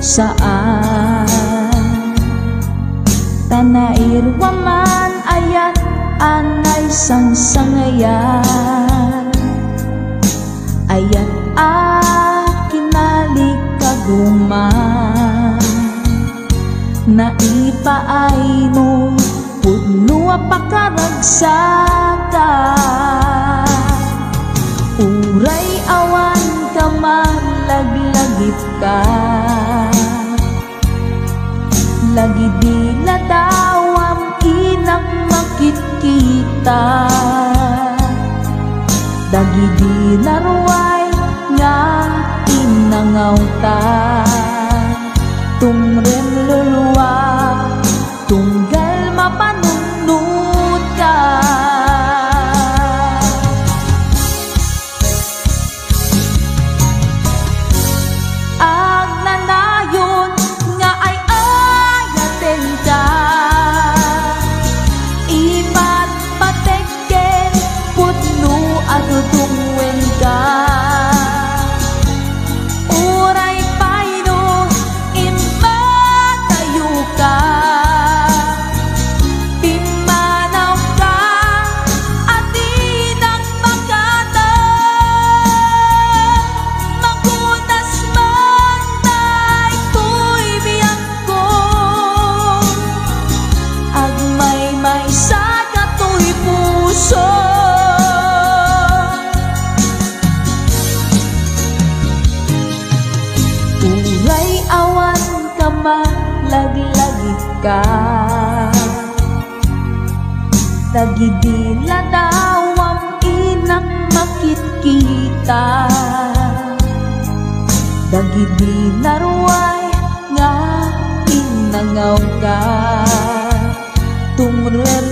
saan tanairwa man ayat anay sangsangayan ayat kinalikaguman naipaay mo pudno pakaragsaka uray awan ka malaglagip ka lagi di ladawam inak makikita dagi di naruay nga inangaw ta tumrem luluwa tunggal mapanunod ka agnanayon nga ay ayaten ka ipat patekken putno at tutungwen ka uray payno impatayo ka pimanaw ka at inang makata magutas man tay tuy biyang ko agmay-may sa katoy puso uray awan ka malaglagi ka dagidi ladawam inak makikita dagidi naruay nga inangaw ka tumrer